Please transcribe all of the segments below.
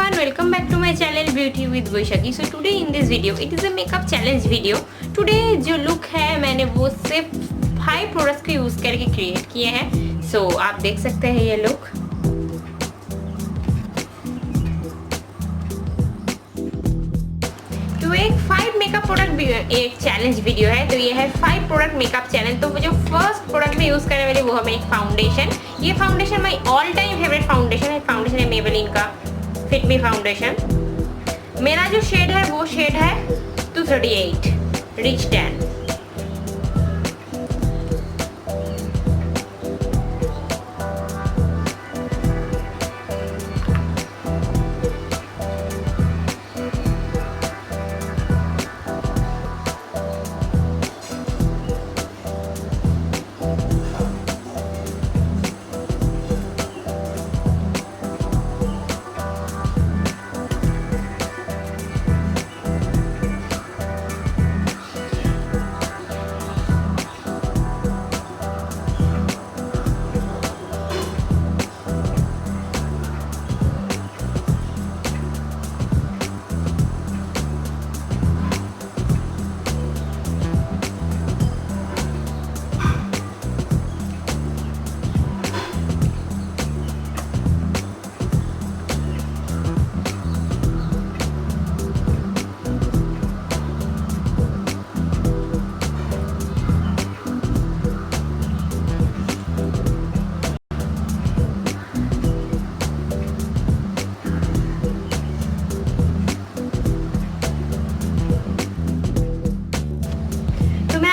everyone, welcome back to my channel Beauty with Vaishaki. So today in this video it is a makeup challenge video. Today जो look है मैंने वो सिर्फ 5 products को use करके create किए हैं. So आप देख सकते हैं ये लुक. तो एक 5 मेकअप प्रोडक्ट एक चैलेंज वीडियो है. तो ये है 5 प्रोडक्ट मेकअप चैलेंज. तो जो फर्स्ट प्रोडक्ट में यूज करने वाली वो है एक फाउंडेशन. ये foundation my all time favourite foundation है. फाउंडेशन है मेबेलिन का फिट मी फाउंडेशन. मेरा जो शेड है वो शेड है 238 रिच टैन.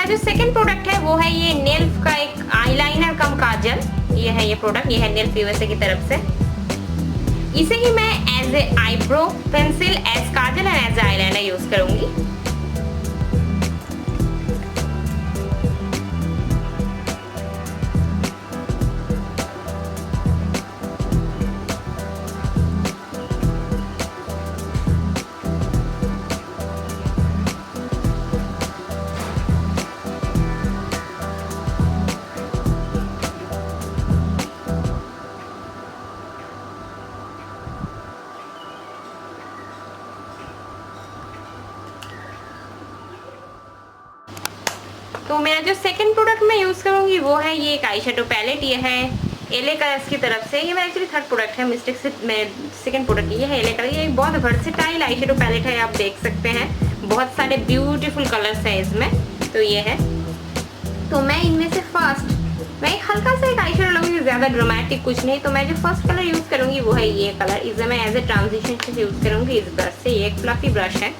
जो सेकंड प्रोडक्ट है वो है ये नेल्फ का एक आईलाइनर कम काजल. ये है ये प्रोडक्ट. ये है नेल्फ यूएसए की तरफ से. इसे ही मैं as a eyebrow pencil, as kajal and as eyeliner use करूंगी. तो मेरा जो सेकंड प्रोडक्ट मैं यूज़ करूँगी वो है ये एक आई शेडो पैलेट. ये है एले कलर्स की तरफ से. ये मेरा एक्चुअली थर्ड प्रोडक्ट है, मिस्टेक से मैं सेकंड प्रोडक्ट. ये है एले कलर. ये एक बहुत वर्सेटाइल आई शेडो पैलेट है. आप देख सकते हैं बहुत सारे ब्यूटीफुल कलर्स हैं इसमें. तो ये है. तो मैं इनमें से फर्स्ट मैं एक हल्का सा एक आई शेडो लूँगी, ज़्यादा ड्रामेटिक कुछ नहीं. तो मैं जो फर्स्ट कलर यूज़ करूँगी वो है ये कलर. इसे मैं एज ए ट्रांजिशन से यूज़ करूँगी इस ब्रश से. ये एक फ्लफी ब्रश है.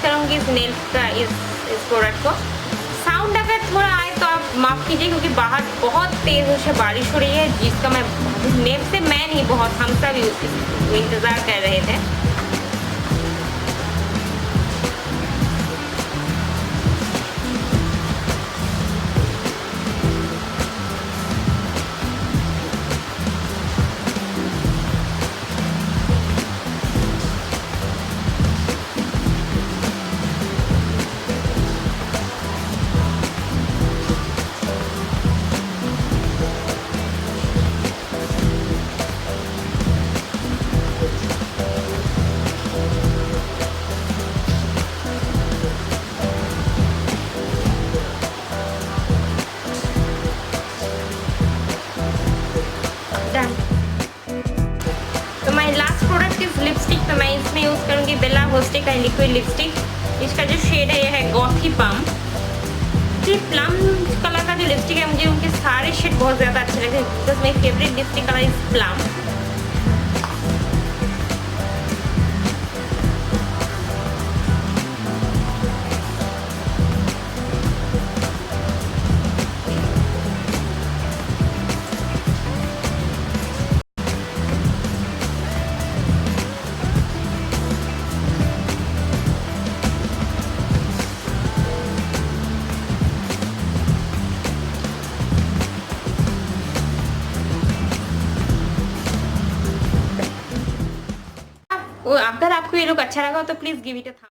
यूज़ करूँगी इस नेल का इस प्रोडक्ट को। साउंड अगर थोड़ा आए तो आप माफ़ कीजिए, क्योंकि बाहर बहुत तेज़ से बारिश हो रही है, जिसका मैं नेब से मैं नहीं, बहुत हम सब इंतज़ार कर रहे थे। तो my last product is lipstick. तो मैं इसमें यूज़ करूँगी बेला होस्टे का लिक्विड लिपस्टिक। इसका जो शेड है यह है गॉथी पम। ये प्लम कलर का जो लिपस्टिक है, मुझे उनके सारे शेड बहुत ज़्यादा अच्छे लगते हैं, because my favourite lipstick colour is plum. अगर आपको ये लुक अच्छा लगा तो please give it a thumbs